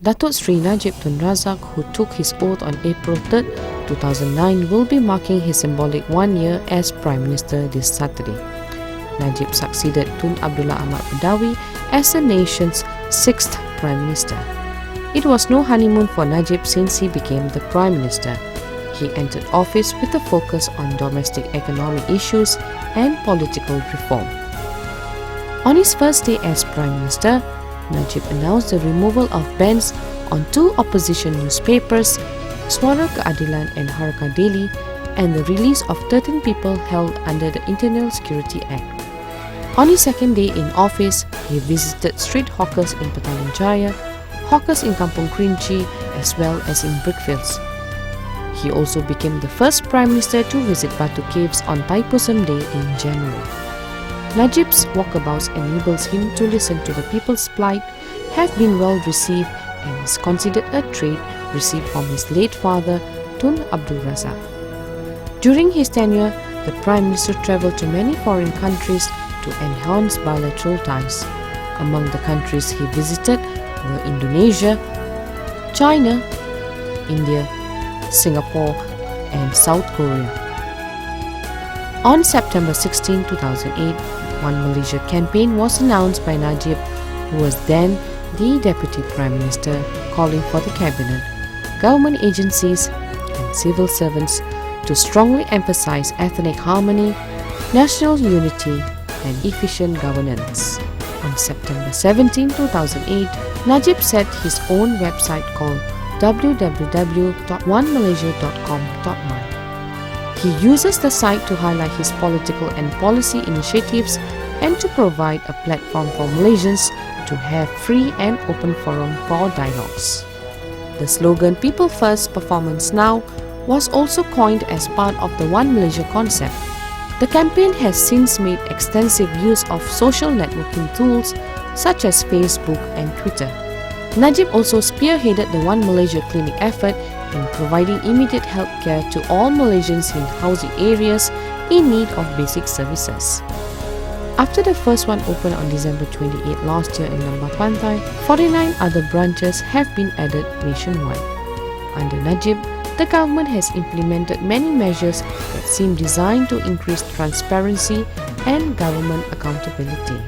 Datuk Seri Najib Tun Razak, who took his oath on April 3, 2009, will be marking his symbolic 1 year as Prime Minister this Saturday. Najib succeeded Tun Abdullah Ahmad Badawi as the nation's 6th Prime Minister. It was no honeymoon for Najib since he became the Prime Minister. He entered office with a focus on domestic economic issues and political reform. On his first day as Prime Minister, Najib announced the removal of bans on 2 opposition newspapers, Suara Keadilan and Haraka Daily, and the release of 13 people held under the Internal Security Act. On his second day in office, he visited street hawkers in Petaling Jaya, hawkers in Kampung Kerinci, as well as in Brickfields. He also became the first Prime Minister to visit Batu Caves on Thaipusam Day in January. Najib's walkabouts enables him to listen to the people's plight, have been well received, and is considered a trait received from his late father, Tun Abdul Razak. During his tenure, the Prime Minister travelled to many foreign countries to enhance bilateral ties. Among the countries he visited were Indonesia, China, India, Singapore, and South Korea. On September 16, 2008, One Malaysia campaign was announced by Najib, who was then the Deputy Prime Minister, calling for the Cabinet, government agencies, and civil servants to strongly emphasize ethnic harmony, national unity, and efficient governance. On September 17, 2008, Najib set his own website called www.onemalaysia.com.my. He uses the site to highlight his political and policy initiatives and to provide a platform for Malaysians to have free and open forum for dialogues. The slogan "People First, Performance Now" was also coined as part of the One Malaysia concept. The campaign has since made extensive use of social networking tools such as Facebook and Twitter. Najib also spearheaded the One Malaysia Clinic effort in providing immediate health care to all Malaysians in housing areas in need of basic services. After the first one opened on December 28 last year in Lembah Pantai, 49 other branches have been added nationwide. Under Najib, the government has implemented many measures that seem designed to increase transparency and government accountability.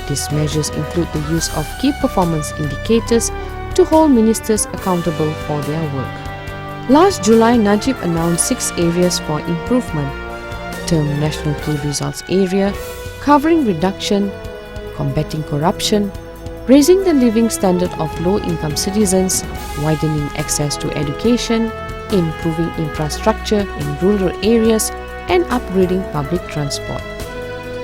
These measures include the use of key performance indicators to hold ministers accountable for their work. Last July, Najib announced 6 areas for improvement: term National Key Results Area, covering reduction, combating corruption, raising the living standard of low-income citizens, widening access to education, improving infrastructure in rural areas, and upgrading public transport.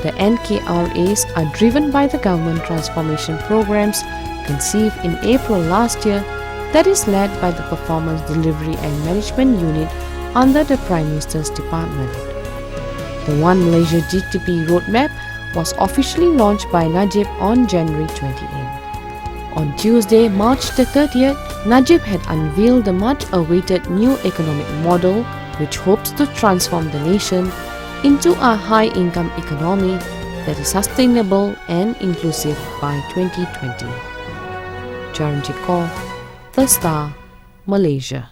The NKRAs are driven by the government transformation programs conceived in April last year that is led by the Performance Delivery and Management Unit under the Prime Minister's Department. The One Malaysia GTP Roadmap was officially launched by Najib on January 28. On Tuesday, March the 30th, Najib had unveiled the much-awaited new economic model which hopes to transform the nation into a high-income economy that is sustainable and inclusive by 2020. Charanjit Kaur, The Star, Malaysia.